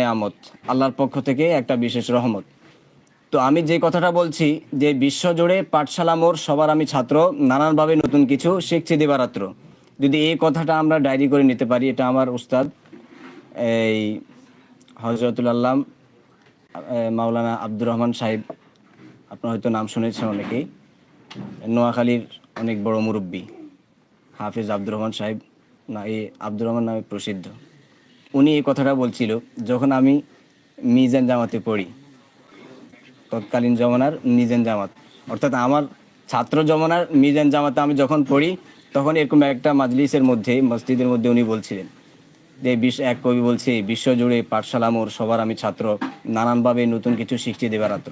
নেয়ামত, আল্লাহর পক্ষ থেকে একটা বিশেষ রহমত। তো আমি যে কথাটা বলছি যে বিশ্বজুড়ে পাঠশালা মোর সবার আমি ছাত্র, নানানভাবে নতুন কিছু শিখছি দিবারাত্র। যদি এই কথাটা আমরা ডায়েরি করে নিতে পারি, এটা আমার উস্তাদ এই হজরতুল আল্লাম মাওলানা আব্দুর রহমান সাহেব, আপনার হয়তো নাম শুনেছেন অনেকেই, নোয়াখালীর অনেক বড় মুরব্বী হাফিজ আব্দুর রহমান সাহেব, না এই আব্দুর রহমান নামে প্রসিদ্ধ। উনি এই কথাটা বলছিল যখন আমি মিজান জামাতে পড়ি, তৎকালীন জমানার মিজান জামাত, অর্থাৎ আমার ছাত্র জমানার মিজান জামাতে আমি যখন পড়ি, তখন এরকম একটা মাজলিসের মধ্যে, মসজিদের মধ্যে উনি বলছিলেন যে এক কবি বলছে, বিশ্বজুড়ে পাঠশালা মোর সবার আমি ছাত্র, নানানভাবে নতুন কিছু শিখছি দিবারাত্র।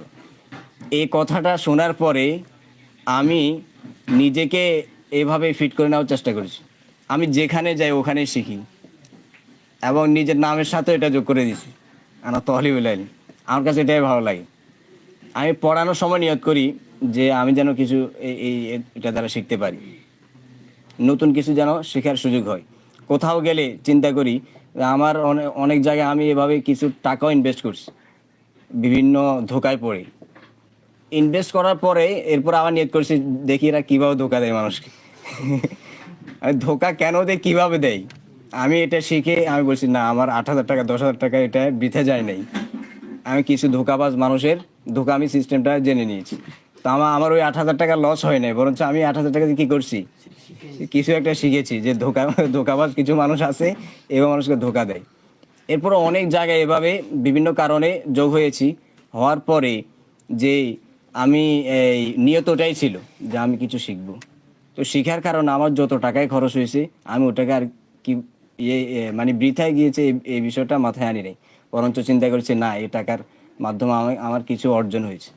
এই কথাটা শোনার পরে আমি নিজেকে এভাবে ফিট করে নেওয়ার চেষ্টা করেছি। আমি যেখানে যাই ওখানে শিখি এবং নিজের নামের সাথে এটা যোগ করে দিছি, আমার তহলিবুল ইলম। আমার কাছে এটাই ভালো লাগে। আমি পড়ানোর সময় নিয়ত করি যে আমি যেন কিছু এটা দ্বারা শিখতে পারি, নতুন কিছু যেন শেখার সুযোগ হয়। কোথাও গেলে চিন্তা করি আমার অনেক জায়গায় আমি এভাবে কিছু টাকাও ইনভেস্ট করছি, বিভিন্ন ধোকায় পড়ে। ইনভেস্ট করার পরে এরপর আবার নিয়ত করছি দেখি এরা কীভাবে ধোকা দেয় মানুষকে। আমি ধোকা কেন দেয়, কীভাবে দেয়, আমি এটা শিখে আমি বলছি না, আমার 8,000 টাকা 10,000 টাকা এটা বৃথা যায় নাই। আমি কিছু ধোকাবাজ মানুষের ধোকা আমি সিস্টেমটা জেনে নিয়েছি। তো আমার ওই 8,000 টাকা লস হয় নাই, বরঞ্চ আমি 8,000 টাকা দিয়ে কী করছি, কিছু একটা শিখেছি যে ধোকাবাজ কিছু মানুষ আছে, এবং মানুষকে ধোকা দেয়। এরপর অনেক জায়গায় এভাবে বিভিন্ন কারণে যোগ হয়েছি। হওয়ার পরে যে আমি এই নিয়তটাই ছিল যে আমি কিছু শিখব। তো শিখার কারণে আমার যত টাকায় খরচ হয়েছে আমি ওটাকে আর কি মানে বৃথায় গিয়েছে এই বিষয়টা মাথায় আনি নাই, বরঞ্চ চিন্তা করেছি না, এই টাকার মাধ্যমে আমার কিছু অর্জন হয়েছে।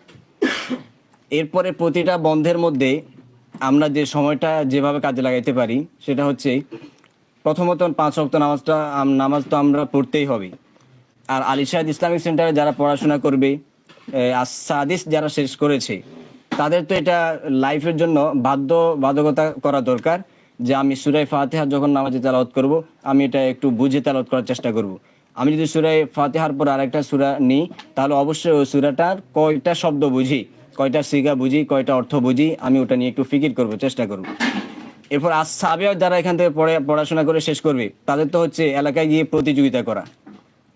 এরপরে প্রতিটা বন্ধের মধ্যে আমরা যে সময়টা যেভাবে কাজে লাগাইতে পারি সেটা হচ্ছে, প্রথমত 5 ওয়াক্ত নামাজ তো আমরা পড়তেই হবে। আর আলিশাদ ইসলামিক সেন্টারে যারা পড়াশোনা করবে, সাদিস যারা শেষ করেছে, তাদের তো এটা লাইফের জন্য বাধ্যকতা করা দরকার যে আমি সূরা ফাতিহা যখন নামাজে তেলাওয়াত করব, আমি এটা একটু বুঝে তেলাওয়াত করার চেষ্টা করব। আমি যদি সূরা ফাতিহার পর আরেকটা সূরা নিই, তাহলে অবশ্যই ওই সূরাটার কয়টা শব্দ বুঝি, কয়টা সিগা বুঝি, কয়টা অর্থ বুঝি, আমি ওটা নিয়ে একটু ফিকির করব, চেষ্টা করব। এরপর সাহাবীরা যারা এখান থেকে পড়াশোনা করে শেষ করবে, তাদের তো হচ্ছে এলাকায় গিয়ে প্রতিযোগিতা করা।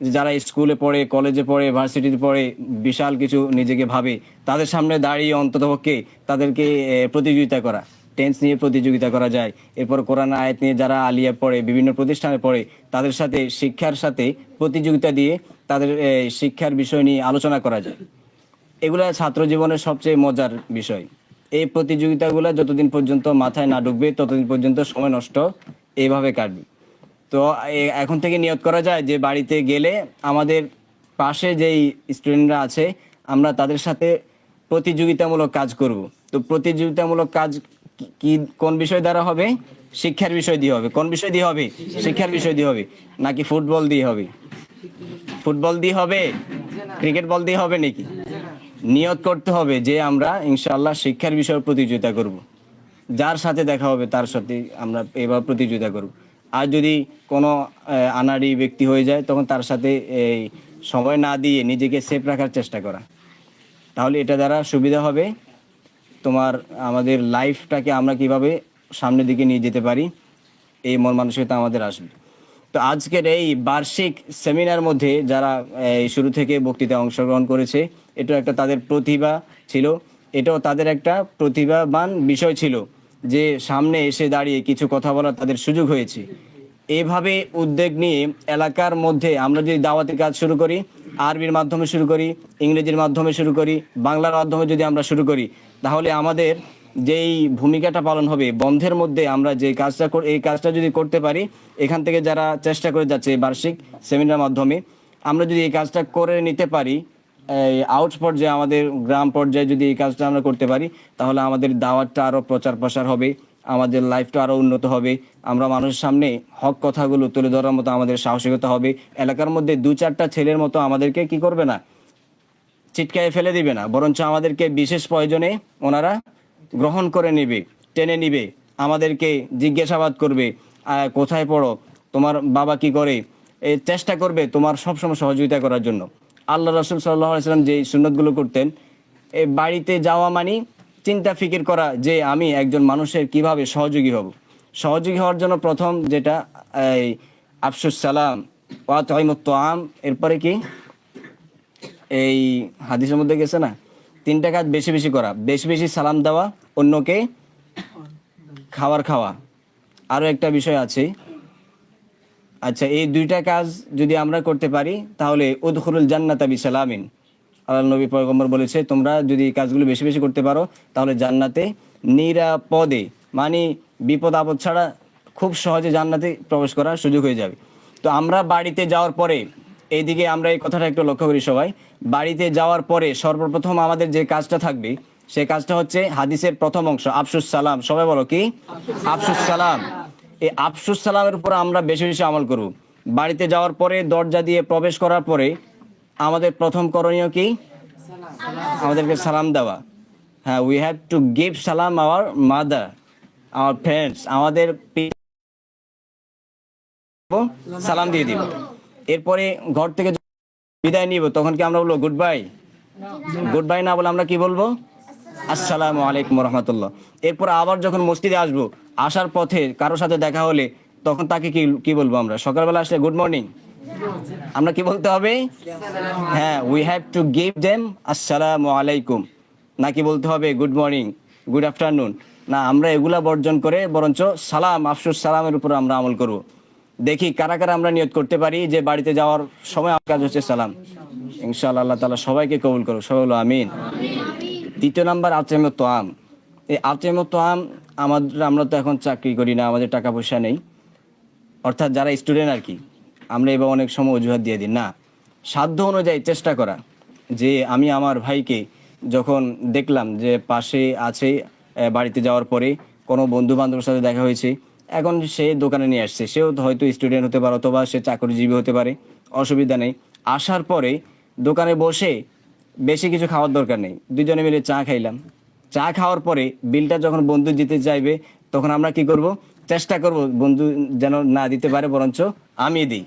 যারা স্কুলে পড়ে, কলেজে পড়ে, ভার্সিটিতে পড়ে, বিশাল কিছু নিজেকে ভাবে, তাদের সামনে দাঁড়িয়ে অন্ততপক্ষে তাদেরকে প্রতিযোগিতা করা, টেন্স নিয়ে প্রতিযোগিতা করা যায়। এরপর কোরআন আয়াত নিয়ে যারা আলিয়া পড়ে, বিভিন্ন প্রতিষ্ঠানে পড়ে, তাদের সাথে শিক্ষার সাথে প্রতিযোগিতা দিয়ে তাদের শিক্ষার বিষয় নিয়ে আলোচনা করা যায়। এগুলা ছাত্র জীবনের সবচেয়ে মজার বিষয়। এই প্রতিযোগিতাগুলো যতদিন পর্যন্ত মাথায় না ঢুকবে ততদিন পর্যন্ত সময় নষ্ট এইভাবে কাটবে। তো এখন থেকে নিয়ত করা যায় যে বাড়িতে গেলে আমাদের পাশে যেই স্টুডেন্টরা আছে আমরা তাদের সাথে প্রতিযোগিতামূলক কাজ করব। তো প্রতিযোগিতামূলক কাজ কি কোন বিষয় দ্বারা হবে? শিক্ষার বিষয় দিয়ে হবে। কোন বিষয় দিয়ে হবে? শিক্ষার বিষয় দিয়ে হবে। নাকি ফুটবল দিয়ে হবে? ফুটবল দিয়ে হবে? ক্রিকেট বল দিয়ে হবে নাকি? নিয়ত করতে হবে যে আমরা ইনশাআল্লাহ শিক্ষার বিষয়ে প্রতিযোগিতা করব। যার সাথে দেখা হবে তার সাথে আমরা এবার প্রতিযোগিতা করব। আর যদি কোনো আনাড়ি ব্যক্তি হয়ে যায় তখন তার সাথে এই সময় না দিয়ে নিজেকে সেফ রাখার চেষ্টা করা। তাহলে এটা দ্বারা সুবিধা হবে তোমার, আমাদের লাইফটাকে আমরা কিভাবে সামনের দিকে নিয়ে যেতে পারি, এই মন মানসিকতা আমাদের আসবে। তো আজকের এই বার্ষিক সেমিনার মধ্যে যারা শুরু থেকে বক্তৃতায় অংশগ্রহণ করেছে, এটাও একটা তাদের প্রতিভা ছিল, এটাও তাদের একটা প্রতিভাবান বিষয় ছিল যে সামনে এসে দাঁড়িয়ে কিছু কথা বলার তাদের সুযোগ হয়েছে। এভাবে উদ্যোগ নিয়ে এলাকার মধ্যে আমরা যদি দাওয়াতি কাজ শুরু করি, আরবির মাধ্যমে শুরু করি, ইংরেজির মাধ্যমে শুরু করি, বাংলার মাধ্যমে যদি আমরা শুরু করি, তাহলে আমাদের যেই ভূমিকাটা পালন হবে বন্ধের মধ্যে, আমরা যে কাজটা এই কাজটা যদি করতে পারি, এখান থেকে যারা চেষ্টা করে যাচ্ছে বার্ষিক সেমিনার মাধ্যমে, আমরা যদি এই কাজটা করে নিতে পারি, এই আউট পর্যায়ে আমাদের গ্রাম পর্যায়ে যদি এই কাজটা আমরা করতে পারি, তাহলে আমাদের দাওয়াতটা আরও প্রচার প্রসার হবে, আমাদের লাইফটা আরও উন্নত হবে। আমরা মানুষের সামনে হক কথাগুলো তুলে ধরার মতো আমাদের সাহসিকতা হবে। এলাকার মধ্যে 2-4টা ছেলের মতো আমাদেরকে কি করবে না, চিটকায় ফেলে দিবে না, বরঞ্চ আমাদেরকে বিশেষ প্রয়োজনে ওনারা গ্রহণ করে নেবে, টেনে নিবে, আমাদেরকে জিজ্ঞাসাবাদ করবে, কোথায় পড়ো, তোমার বাবা কি করে, চেষ্টা করবে তোমার সবসময় সহযোগিতা করার জন্য। আল্লাহ রাসূল সাল্লাল্লাহু আলাইহি ওয়াসাল্লাম যে সুন্নতগুলো করতেন, এই বাড়িতে যাওয়া মানে চিন্তা ফিকির করা যে আমি একজন মানুষের কিভাবে সহযোগী হব। সহযোগী হওয়ার জন্য প্রথম যেটা এই আফসুস সালাম ওয়া তাইমুত তাআম, এরপরে কি এই হাদিসের মধ্যে গেছে না, তিনটা কাজ বেশি বেশি করা, বেশি বেশি সালাম দেওয়া, অন্যকে খাবার খাওয়া, আরও একটা বিষয় আছে। আচ্ছা, এই দুইটা কাজ যদি আমরা করতে পারি তাহলে উদখুলুল জান্নাতা বিসালামিন, আল্লাহ নবী পয়গম্বর বলেছে তোমরা যদি এই কাজগুলো বেশি বেশি করতে পারো তাহলে জান্নাতে নিরাপদে, মানে বিপদ আপদ ছাড়া খুব সহজে জান্নাতে প্রবেশ করার সুযোগ হয়ে যাবে। তো আমরা বাড়িতে যাওয়ার পরে, এইদিকে আমরা এই কথাটা একটু লক্ষ্য করি সবাই, বাড়িতে যাওয়ার পরে সর্বপ্রথম আমাদের যে কাজটা থাকবে সেই কাজটা হচ্ছে হাদিসের প্রথম অংশ আফসুস সালাম। সবাই বলো কি? আফসুস সালাম। এই আফসুস সালামের উপর আমরা বেশি বেশি আমল করব। বাড়িতে যাওয়ার পরে দরজা দিয়ে প্রবেশ করার পরে আমাদের প্রথম করণীয় কি? আমাদেরকে সালাম দেওয়া। হ্যাঁ, উই হ্যাভ টু গিভ সালাম আওয়ার মাদার, আওয়ার ফ্রেন্ডস, আমাদের সালাম দিয়ে দিব। এরপরে ঘর থেকে বিদায় নিব তখন কি আমরা বলবো গুড বাই? গুড বাই না বলে আমরা কি বলবো? আসসালামু আলাইকুম রহমতুল্লাহ। এরপর আবার যখন মসজিদে আসবো, আসার পথে কারোর সাথে দেখা হলে তখন তাকে কি কি বলবো? আমরা সকালবেলা আসলে গুড মর্নিং, আমরা কি বলতে হবে? হ্যাঁ, we have to give them আসসালামু আলাইকুম, নাকি বলতে হবে গুড মর্নিং, গুড আফটারনুন? না, আমরা এগুলা বর্জন করে বরঞ্চ সালাম, আফসুস সালামের উপর আমরা আমল করব। দেখি কারা কারা আমরা নিয়ত করতে পারি যে বাড়িতে যাওয়ার সময় আমার কাজ হচ্ছে সালাম। ইনশাআল্লাহ আল্লাহ তাআলা সবাইকে কবুল করুক, সবাই বলো আমিন। দ্বিতীয় নাম্বার আতিমুত তাআম। এই আতিমুত তাআম, আমরা তো এখন চাকরি করি না, আমাদের টাকা পয়সা নেই, অর্থাৎ যারা স্টুডেন্ট আর কি, আমরা এবার অনেক সময় অজুহাত দিয়ে দিই না। সাধ্য অনুযায়ী চেষ্টা করা যে আমি আমার ভাইকে যখন দেখলাম যে পাশে আছে, বাড়িতে যাওয়ার পরে কোনো বন্ধু বান্ধবের সাথে দেখা হয়েছে, এখন সে দোকানে নিয়ে আসছে, সেও হয়তো স্টুডেন্ট হতে পারে অথবা সে চাকরিজীবী হতে পারে, অসুবিধা নেই। আসার পরে দোকানে বসে বেশি কিছু খাওয়ার দরকার নেই, দুজনে মিলে চা খাইলাম। চা খাওয়ার পরে বিলটা যখন বন্ধু দিতে চাইবে তখন আমরা কি করব? চেষ্টা করব বন্ধু যেন না দিতে পারে, বরঞ্চ আমি দিই।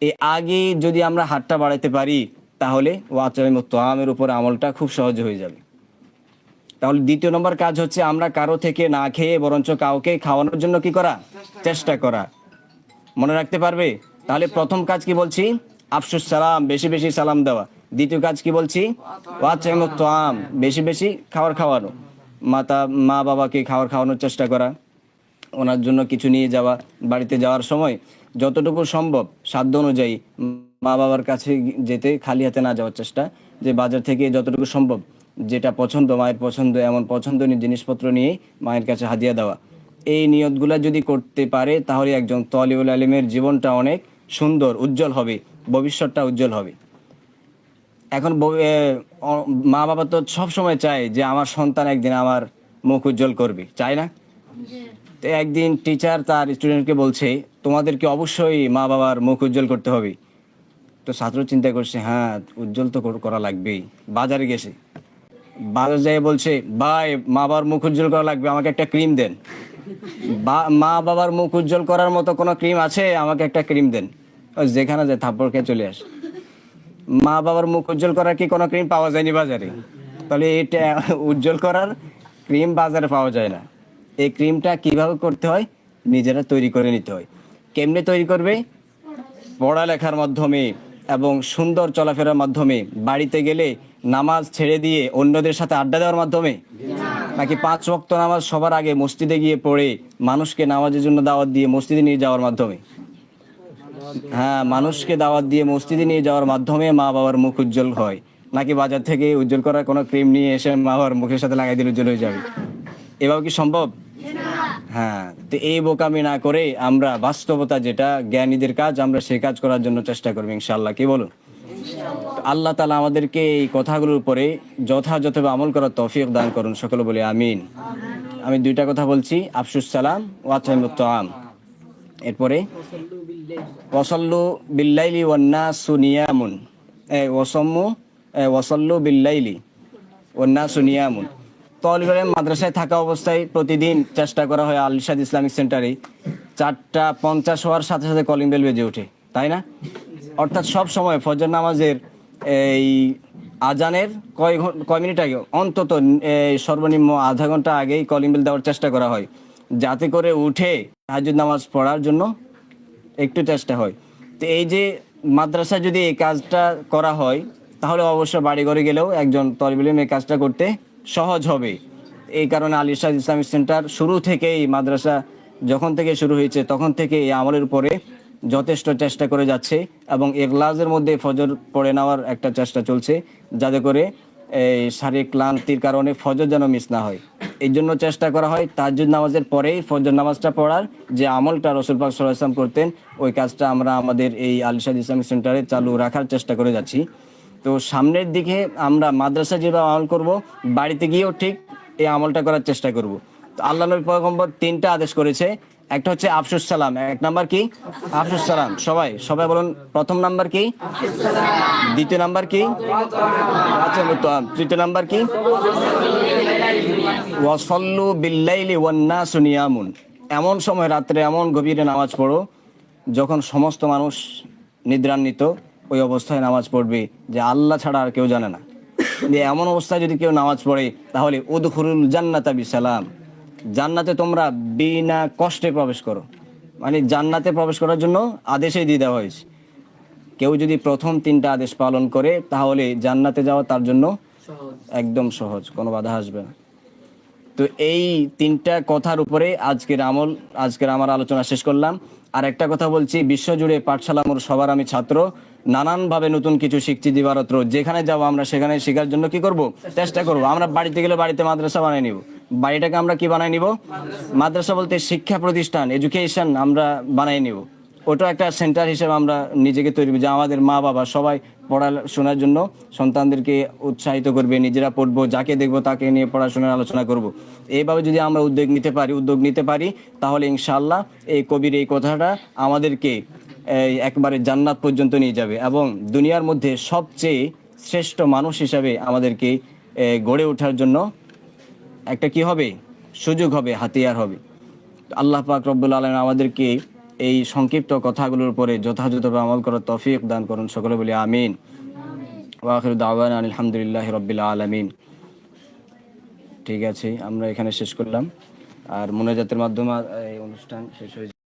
এই আগে যদি আমরা হাতটা বাড়াইতে পারি তাহলে ওয়াতাইমুত তাআমের উপর আমলটা খুব সহজ হয়ে যাবে। তাহলে দ্বিতীয় নম্বর কাজ হচ্ছে আমরা কারো থেকে না খেয়ে বরঞ্চ কাউকে খাওয়ানোর জন্য কি করা? চেষ্টা করা। মনে রাখতে পারবে? তাহলে প্রথম কাজ কি বলছি? আফসুস সালাম, বেশি বেশি সালাম দেওয়া। দ্বিতীয় কাজ কি বলছি? ওয়াতাইমুত তাআম, বেশি বেশি খাবার খাওয়ানো। মা বাবাকে খাবার খাওয়ানোর চেষ্টা করা, ওনার জন্য কিছু নিয়ে যাওয়া, বাড়িতে যাওয়ার সময় যতটুকু সম্ভব সাধ্য অনুযায়ী মা বাবার কাছে যেতে খালি হাতে না যাওয়ার চেষ্টা, যে বাজার থেকে যতটুকু সম্ভব যেটা পছন্দ, মায়ের পছন্দ, এমন পছন্দনীয় জিনিসপত্র নিয়ে মায়ের কাছে হাদিয়া দেওয়া। এই নিয়তগুলা যদি করতে পারে তাহলে একজন তালিবুল ইলমের জীবনটা অনেক সুন্দর, উজ্জ্বল হবে, ভবিষ্যৎটা উজ্জ্বল হবে। এখন মা বাবা তো সব সময় চায় যে আমার সন্তান একদিন আমার মুখ উজ্জ্বল করবে, চায় না? তো একদিন টিচার তার স্টুডেন্টকে বলছে তোমাদেরকে অবশ্যই মা বাবার মুখ উজ্জ্বল করতে হবে। তো ছাত্র চিন্তা করছে হ্যাঁ উজ্জ্বল তো করা লাগবেই। বাজারে গেছে, বাজার যেয়ে বলছে ভাই মা বাবার মুখ উজ্জ্বল করা লাগবে, আমাকে একটা ক্রিম দেন। মা বাবার মুখ উজ্জ্বল করার মতো কোনো ক্রিম আছে? আমাকে একটা ক্রিম দেন। যেখানে যায় থাপ্পড় খেয়ে চলে আসে। মা বাবার মুখ উজ্জ্বল করার কি কোনো ক্রিম পাওয়া যায়নি বাজারে? তাহলে এটা উজ্জ্বল করার ক্রিম বাজারে পাওয়া যায় না। এই ক্রিমটা কিভাবে করতে হয়? নিজেরা তৈরি করে নিতে হয়। কেমনে তৈরি করবে? পড়ালেখার মাধ্যমে এবং সুন্দর চলাফেরার মাধ্যমে। বাড়িতে গেলে নামাজ ছেড়ে দিয়ে অন্যদের সাথে আড্ডা দেওয়ার মাধ্যমে, নাকি 5 ওয়াক্ত নামাজ সবার আগে মসজিদে গিয়ে পড়ে মানুষকে নামাজের জন্য দাওয়াত দিয়ে মসজিদে নিয়ে যাওয়ার মাধ্যমে? হ্যাঁ, মানুষকে দাওয়াত দিয়ে মসজিদে নিয়ে যাওয়ার মাধ্যমে মা বাবার মুখ উজ্জ্বল হয়, নাকি বাজার থেকে উজ্জ্বল করার কোনো ক্রিম নিয়ে এসে মা বাবার মুখের সাথে লাগাই দিলে উজ্জ্বল হয়ে যাবে? এভাবে কি সম্ভব? হ্যাঁ, তো এই বোকামি না করে আমরা বাস্তবতা যেটা জ্ঞানীদের কাজ, আমরা সেই কাজ করার জন্য চেষ্টা করবো ইনশাআল্লাহ। কি বলো? আল্লাহ তাআলা আমাদেরকে এই কথাগুলোর উপরে যথাযথভাবে আমল করার তৌফিক দান করুন, সকলে বলে আমিন। আমি দুইটা কথা বলছি, আফসুস সালাম ওয়া তাইমুত তাআম। এরপরে ওয়াসাল্লু বিল্লাইলি ওয়ান নাসু নিয়ামুন, ওয়াসাল্লু বিল্লাইলি ওয়ান নাসু নিয়ামুন। তালিবুল ইলম মাদ্রাসায় থাকা অবস্থায় প্রতিদিন চেষ্টা করা হয় আল ইরশাদ ইসলামিক সেন্টারে 4টা 50 হওয়ার সাথে সাথে কলিং বেল বেজে ওঠে, তাই না? অর্থাৎ সব সময় ফজর নামাজের এই আজানের কয় মিনিট আগে অন্তত সর্বনিম্ন আধা ঘন্টা আগেই কলিং বেল দেওয়ার চেষ্টা করা হয়, যাতে করে উঠে তাহাজ্জুদ নামাজ পড়ার জন্য একটু চেষ্টা হয়। তো এই যে মাদ্রাসায় যদি এই কাজটা করা হয়, তাহলে অবশ্য বাড়ি ঘরে গেলেও একজন তলিবুল ইলম এই কাজটা করতে সহজ হবে। এই কারণে আল ইরশাদ ইসলামিক সেন্টার শুরু থেকেই, মাদ্রাসা যখন থেকে শুরু হয়েছে তখন থেকে এই আমলের উপরে যথেষ্ট চেষ্টা করে যাচ্ছে, এবং ইখলাসের মধ্যে ফজর পড়ে নেওয়ার একটা চেষ্টা চলছে, যাতে করে এই শারীরিক ক্লান্তির কারণে ফজর যেন মিস না হয়। এই জন্য চেষ্টা করা হয় তাহাজ্জুদ নামাজের পরেই ফজর নামাজটা পড়ার যে আমলটা রাসূল পাক সাল্লাল্লাহু আলাইহি ওয়াসাল্লাম করতেন, ওই কাজটা আমরা আমাদের এই আল ইরশাদ ইসলামিক সেন্টারে চালু রাখার চেষ্টা করে যাচ্ছি। তো সামনের দিকে আমরা মাদ্রাসা যেভাবে আমল করব, বাড়িতে গিয়েও ঠিক এই আমলটা করার চেষ্টা করব। তো আল্লাহ নবী পয়গম্বর 3টা আদেশ করেছে। একটা হচ্ছে আফসুস সালাম। এক নাম্বার কি? আফসুস সালাম। সবাই সবাই বলুন, প্রথম নাম্বার কি? দ্বিতীয় নাম্বার কি? আচ্ছা, তৃতীয় নাম্বার কি? ওয়াসাল্লু বিল্লাইলি ওয়ান নাসু নিয়ামুন। এমন সময়, রাত্রে এমন গভীরে নামাজ পড়ো যখন সমস্ত মানুষ নিদ্রান্বিত, ওই অবস্থায় নামাজ পড়বে যে আল্লাহ ছাড়া আর কেউ জানে না। যে এমন অবস্থায় যদি কেউ নামাজ পড়ে, তাহলে উদখুলুল জান্নাতা বিসালাম, জান্নাতে তোমরা বিনা কষ্টে প্রবেশ করো। মানে জান্নাতে প্রবেশ করার জন্য আদেশই দিয়ে দেওয়া হয়েছে। কেউ যদি প্রথম 3টা আদেশ পালন করে, তাহলে জান্নাতে যাওয়া তার জন্য একদম সহজ, কোনো বাধা আসবে না। তো এই 3টা কথার উপরে আজকের আমার আলোচনা শেষ করলাম। আর একটা কথা বলছি, বিশ্বজুড়ে পাঠশালা মোর সবার আমি ছাত্র, নানানভাবে নতুন কিছু শিখছি দিবারাত্র। যেখানে যাবো আমরা সেখানে শেখার জন্য কি করব? চেষ্টা করব। আমরা বাড়িতে গেলে বাড়িতে মাদ্রাসা বানাই নিব। বাড়িটাকে আমরা কি বানাই নিব? মাদ্রাসা বলতে শিক্ষা প্রতিষ্ঠান, এডুকেশন আমরা বানাই নিব। ওটা একটা সেন্টার হিসেবে আমরা নিজেকে তৈরি, যে আমাদের মা বাবা সবাই পড়াশোনার জন্য সন্তানদেরকে উৎসাহিত করবে, নিজেরা পড়বো, যাকে দেখবো তাকে নিয়ে পড়াশোনার আলোচনা করব। এইভাবে যদি আমরা উদ্যোগ নিতে পারি, তাহলে ইনশাআল্লাহ এই কবির এই কথাটা আমাদেরকে একবারে জান্নাত পর্যন্ত নিয়ে যাবে, এবং দুনিয়ার মধ্যে সবচেয়ে শ্রেষ্ঠ মানুষ হিসাবে আমাদেরকে গড়ে ওঠার জন্য একটা কি হবে? সুযোগ হবে, হাতিয়ার হবে। আল্লাহ পাক রব্বুল আলামিন আমাদেরকে এই সংক্ষিপ্ত কথাগুলোর উপরে যথাযথভাবে আমল করার তৌফিক দান করুন। সকলে বলি আমিন। ওয়া আখিরু দাওয়ানা আলহামদুলিল্লাহি রাব্বিল আলামিন। ঠিক আছে, আমরা এখানে শেষ করলাম। আর মোনাজাতের মাধ্যমে এই অনুষ্ঠান শেষ হয়েছে।